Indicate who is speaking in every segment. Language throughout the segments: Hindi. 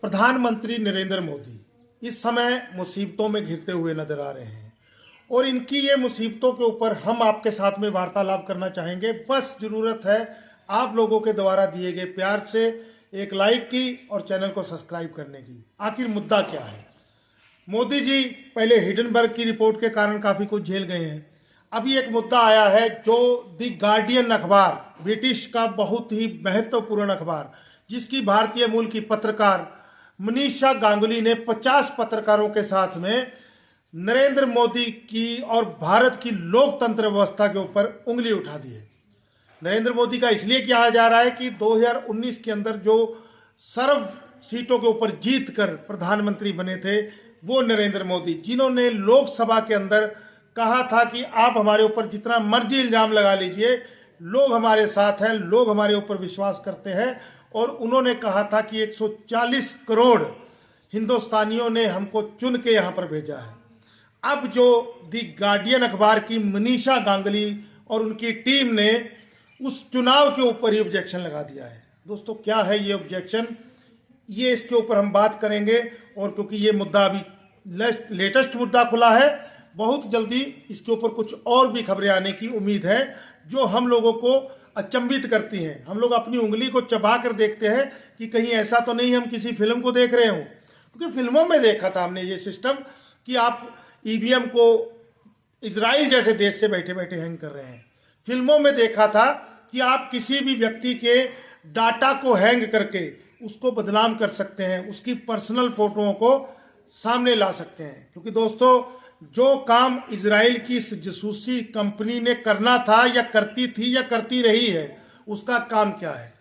Speaker 1: प्रधानमंत्री नरेंद्र मोदी इस समय मुसीबतों में घिरते हुए नजर आ रहे हैं और इनकी ये मुसीबतों के ऊपर हम आपके साथ में वार्तालाप करना चाहेंगे। बस जरूरत है आप लोगों के द्वारा दिए गए प्यार से एक लाइक की और चैनल को सब्सक्राइब करने की। आखिर मुद्दा क्या है? मोदी जी पहले हिडनबर्ग की रिपोर्ट के कारण काफ़ी कुछ झेल गए हैं। अभी एक मुद्दा आया है जो दी गार्डियन अखबार, ब्रिटिश का बहुत ही महत्वपूर्ण अखबार, जिसकी भारतीय मूल की पत्रकार मनीषा गांगुली ने 50 पत्रकारों के साथ में नरेंद्र मोदी की और भारत की लोकतंत्र व्यवस्था के ऊपर उंगली उठा दी है। नरेंद्र मोदी का इसलिए कहा जा रहा है कि 2019 के अंदर जो सर्व सीटों के ऊपर जीत कर प्रधानमंत्री बने थे वो नरेंद्र मोदी, जिन्होंने लोकसभा के अंदर कहा था कि आप हमारे ऊपर जितना मर्जी इल्जाम लगा लीजिए, लोग हमारे साथ हैं, लोग हमारे ऊपर विश्वास करते हैं। और उन्होंने कहा था कि 140 करोड़ हिंदुस्तानियों ने हमको चुन के यहाँ पर भेजा है। अब जो दी गार्डियन अखबार की मनीषा गांगुली और उनकी टीम ने उस चुनाव के ऊपर ही ऑब्जेक्शन लगा दिया है। दोस्तों, क्या है ये ऑब्जेक्शन, ये इसके ऊपर हम बात करेंगे। और क्योंकि ये मुद्दा अभी लेटेस्ट मुद्दा खुला है, बहुत जल्दी इसके ऊपर कुछ और भी खबरें आने की उम्मीद है जो हम लोगों को अचंभित करती हैं। हम लोग अपनी उंगली को चबा कर देखते हैं कि कहीं ऐसा तो नहीं हम किसी फिल्म को देख रहे हों, क्योंकि फिल्मों में देखा था हमने ये सिस्टम कि आप ईवीएम को इजराइल जैसे देश से बैठे बैठे हैंग कर रहे हैं। फिल्मों में देखा था कि आप किसी भी व्यक्ति के डाटा को हैंग करके उसको बदनाम कर सकते हैं, उसकी पर्सनल फोटोओं को सामने ला सकते हैं। क्योंकि दोस्तों, जो काम इजराइल की जासूसी कंपनी ने करना था या करती थी या करती रही है, उसका काम क्या है?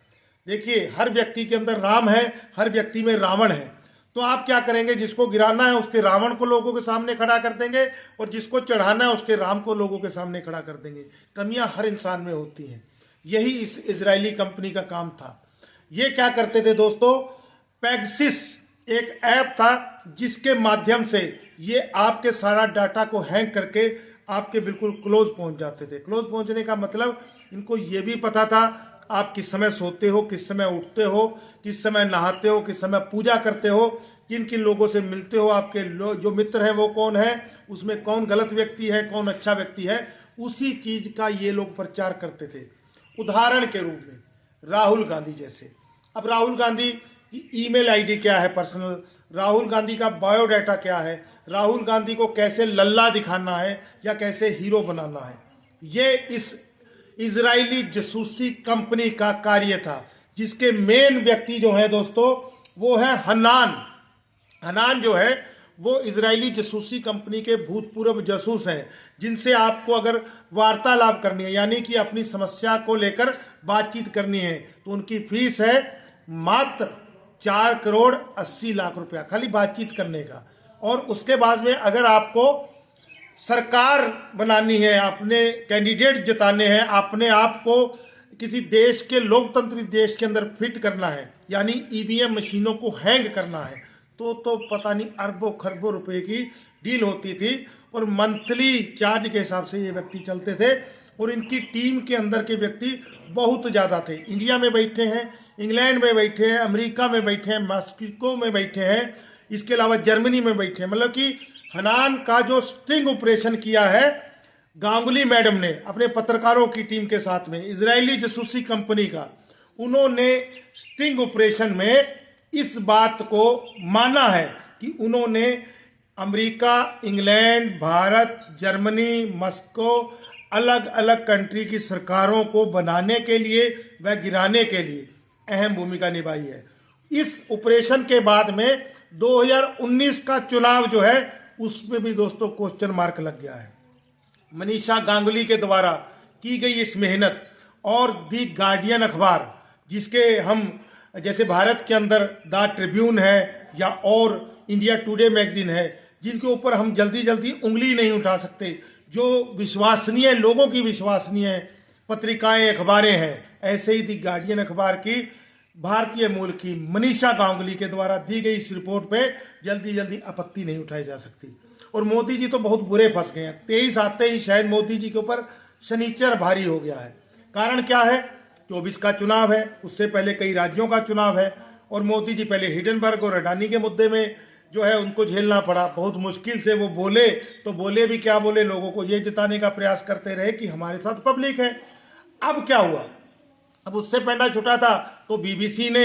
Speaker 1: देखिए, हर व्यक्ति के अंदर राम है, हर व्यक्ति में रावण है। तो आप क्या करेंगे? जिसको गिराना है उसके रावण को लोगों के सामने खड़ा कर देंगे और जिसको चढ़ाना है उसके राम को लोगों के सामने खड़ा कर देंगे। कमियां हर इंसान में होती हैं। यही इस इजरायली कंपनी का काम था। ये क्या करते थे दोस्तों? पेगासस एक ऐप था जिसके माध्यम से ये आपके सारा डाटा को हैंग करके आपके बिल्कुल क्लोज पहुंच जाते थे। क्लोज पहुंचने का मतलब इनको ये भी पता था आप किस समय सोते हो, किस समय उठते हो, किस समय नहाते हो, किस समय पूजा करते हो, किन किन लोगों से मिलते हो, आपके जो मित्र हैं वो कौन है, उसमें कौन गलत व्यक्ति है, कौन अच्छा व्यक्ति है। उसी चीज़ का ये लोग प्रचार करते थे। उदाहरण के रूप में राहुल गांधी जैसे। अब राहुल गांधी की ईमेल आईडी क्या है पर्सनल, राहुल गांधी का बायोडाटा क्या है, राहुल गांधी को कैसे लल्ला दिखाना है या कैसे हीरो बनाना है, ये इस इजरायली जासूसी कंपनी का कार्य था, जिसके मेन व्यक्ति जो है दोस्तों वो है हनान। हनान जो है वो इजरायली जासूसी कंपनी के भूतपूर्व जासूस हैं, जिनसे आपको अगर वार्तालाप करनी है, यानी कि अपनी समस्या को लेकर बातचीत करनी है, तो उनकी फीस है मात्र 4 करोड़ 80 लाख रुपया, खाली बातचीत करने का। और उसके बाद में अगर आपको सरकार बनानी है, अपने कैंडिडेट जिताने हैं, अपने आप को किसी देश के लोकतंत्री देश के अंदर फिट करना है, यानी ईवीएम मशीनों को हैंग करना है, तो पता नहीं अरबों खरबों रुपए की डील होती थी और मंथली चार्ज के हिसाब से ये व्यक्ति चलते थे। और इनकी टीम के अंदर के व्यक्ति बहुत ज़्यादा थे। इंडिया में बैठे हैं, इंग्लैंड में बैठे हैं, अमेरिका में बैठे हैं, मॉस्को में बैठे हैं, इसके अलावा जर्मनी में बैठे हैं। मतलब कि हनान का जो स्टिंग ऑपरेशन किया है गांगुली मैडम ने अपने पत्रकारों की टीम के साथ में, इजरायली जासूसी कंपनी का, उन्होंने स्टिंग ऑपरेशन में इस बात को माना है कि उन्होंने America, England, Bharat, Germany, Moscow, अलग अलग कंट्री की सरकारों को बनाने के लिए व गिराने के लिए अहम भूमिका निभाई है। इस ऑपरेशन के बाद में 2019 का चुनाव जो है उसमें भी दोस्तों क्वेश्चन मार्क लग गया है। मनीषा गांगुली के द्वारा की गई इस मेहनत और दी गार्डियन अखबार, जिसके हम जैसे भारत के अंदर द ट्रिब्यून है या और इंडिया टुडे मैगजीन है, जिनके ऊपर हम जल्दी जल्दी उंगली नहीं उठा सकते, जो विश्वसनीय लोगों की विश्वसनीय पत्रिकाएं अखबारें हैं, ऐसे ही दी गार्डियन अखबार की भारतीय मूल की मनीषा गांगुली के द्वारा दी गई इस रिपोर्ट पे जल्दी जल्दी आपत्ति नहीं उठाई जा सकती। और मोदी जी तो बहुत बुरे फंस गए हैं। 23 आते ही शायद मोदी जी के ऊपर शनिचर भारी हो गया है। कारण क्या है? 24 का चुनाव है, उससे पहले कई राज्यों का चुनाव है और मोदी जी पहले हिडेनबर्ग और अडानी के मुद्दे में जो है उनको झेलना पड़ा। बहुत मुश्किल से वो बोले, तो बोले भी क्या बोले, लोगों को ये जिताने का प्रयास करते रहे कि हमारे साथ पब्लिक है। अब क्या हुआ, अब उससे पैंडा छुटा था तो बीबीसी ने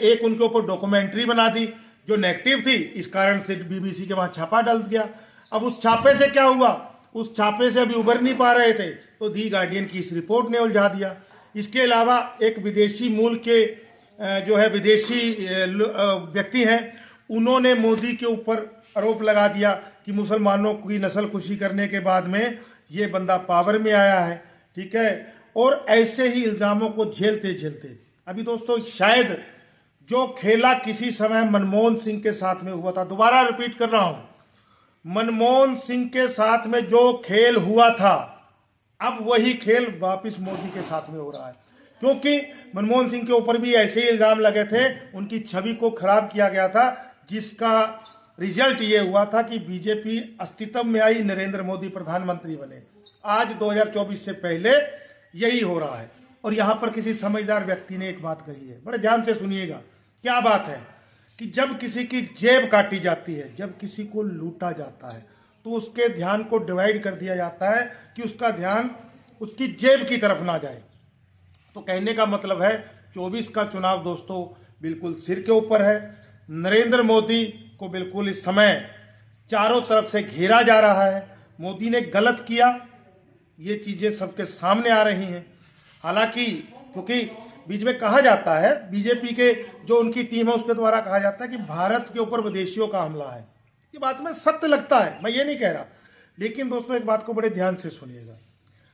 Speaker 1: एक उनके ऊपर डॉक्यूमेंट्री बना दी जो नेगेटिव थी, इस कारण से बीबीसी के वहाँ छापा डल गया। अब उस छापे से क्या हुआ, उस छापे से अभी उभर नहीं पा रहे थे तो दी गार्डियन की इस रिपोर्ट ने उलझा दिया। इसके अलावा एक विदेशी मूल के जो है विदेशी व्यक्ति हैं, उन्होंने मोदी के ऊपर आरोप लगा दिया कि मुसलमानों की नस्ल खुशी करने के बाद में ये बंदा पावर में आया है, ठीक है। और ऐसे ही इल्ज़ामों को झेलते झेलते अभी दोस्तों शायद जो खेला किसी समय मनमोहन सिंह के साथ में हुआ था, दोबारा रिपीट कर रहा हूं, मनमोहन सिंह के साथ में जो खेल हुआ था अब वही खेल वापस मोदी के साथ में हो रहा है। क्योंकि मनमोहन सिंह के ऊपर भी ऐसे ही इल्जाम लगे थे, उनकी छवि को खराब किया गया था, जिसका रिजल्ट ये हुआ था कि बीजेपी अस्तित्व में आई, नरेंद्र मोदी प्रधानमंत्री बने। आज 2024 से पहले यही हो रहा है। और यहां पर किसी समझदार व्यक्ति ने एक बात कही है, बड़े ध्यान से सुनिएगा। क्या बात है कि जब किसी की जेब काटी जाती है, जब किसी को लूटा जाता है, तो उसके ध्यान को डिवाइड कर दिया जाता है कि उसका ध्यान उसकी जेब की तरफ ना जाए। तो कहने का मतलब है 24 का चुनाव दोस्तों बिल्कुल सिर के ऊपर है। नरेंद्र मोदी को बिल्कुल इस समय चारों तरफ से घेरा जा रहा है। मोदी ने गलत किया, ये चीजें सबके सामने आ रही हैं। हालांकि क्योंकि बीच में कहा जाता है, बीजेपी के जो उनकी टीम है उसके द्वारा कहा जाता है कि भारत के ऊपर विदेशियों का हमला है। ये बात में सत्य लगता है, मैं ये नहीं कह रहा, लेकिन दोस्तों एक बात को बड़े ध्यान से सुनिएगा।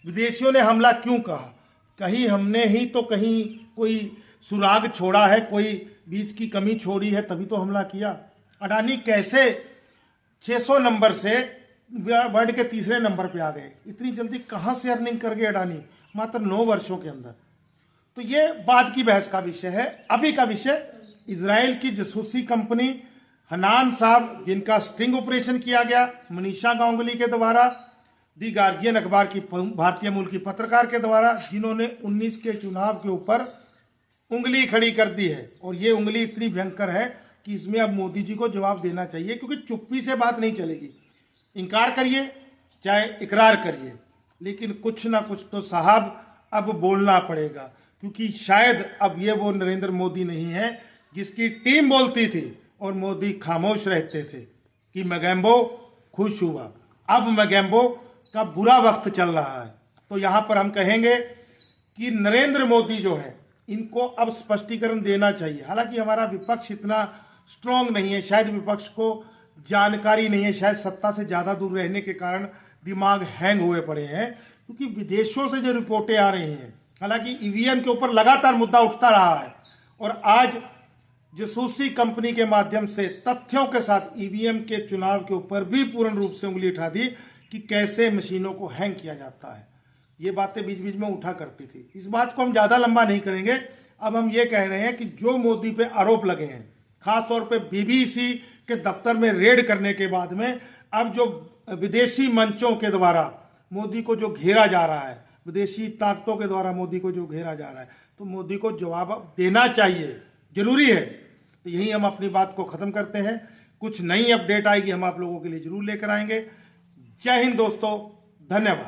Speaker 1: विदेशियों ने हमला क्यों कहा, कहीं हमने ही तो कहीं कोई सुराग छोड़ा है, कोई बीच की कमी छोड़ी है, तभी तो हमला किया। अडानी कैसे 600 नंबर से वर्ल्ड के तीसरे नंबर पे आ गए, इतनी जल्दी कहां से अर्निंग कर गए अडानी, मात्र 9 वर्षों के अंदर। तो ये बाद की बहस का विषय है। अभी का विषय इजराइल की जासूसी कंपनी हनान साहब, जिनका स्टिंग ऑपरेशन किया गया मनीषा गांगुली के द्वारा, दी गार्जियन अखबार की भारतीय मूल की पत्रकार के द्वारा, जिन्होंने 19 के चुनाव के ऊपर उंगली खड़ी कर दी है। और ये उंगली इतनी भयंकर है कि इसमें अब मोदी जी को जवाब देना चाहिए, क्योंकि चुप्पी से बात नहीं चलेगी। इनकार करिए चाहे इकरार करिए, लेकिन कुछ ना कुछ तो साहब अब बोलना पड़ेगा, क्योंकि शायद अब ये वो नरेंद्र मोदी नहीं है जिसकी टीम बोलती थी और मोदी खामोश रहते थे कि मैगेम्बो खुश हुआ। अब मैगेम्बो का बुरा वक्त चल रहा है। तो यहां पर हम कहेंगे कि नरेंद्र मोदी जो है, इनको अब स्पष्टीकरण देना चाहिए। हालांकि हमारा विपक्ष इतना स्ट्रांग नहीं है, शायद विपक्ष को जानकारी नहीं है, शायद सत्ता से ज्यादा दूर रहने के कारण दिमाग हैंग हुए पड़े हैं, क्योंकि विदेशों से जो रिपोर्टें आ रही हैं, हालांकि ईवीएम के ऊपर लगातार मुद्दा उठता रहा है और आज जासूसी कंपनी के माध्यम से तथ्यों के साथ ईवीएम के चुनाव के ऊपर भी पूर्ण रूप से उंगली उठा दी कि कैसे मशीनों को हैंग किया जाता है। ये बातें बीच बीच में उठा करती थी। इस बात को हम ज्यादा लंबा नहीं करेंगे। अब हम ये कह रहे हैं कि जो मोदी पे आरोप लगे हैं, खासतौर पे बीबीसी के दफ्तर में रेड करने के बाद में अब जो विदेशी मंचों के द्वारा मोदी को जो घेरा जा रहा है, विदेशी ताकतों के द्वारा मोदी को जो घेरा जा रहा है, तो मोदी को जवाब देना चाहिए, जरूरी है। तो यही हम अपनी बात को खत्म करते हैं। कुछ नई अपडेट आएगी हम आप लोगों के लिए जरूर लेकर आएंगे। जय हिंद दोस्तों, धन्यवाद।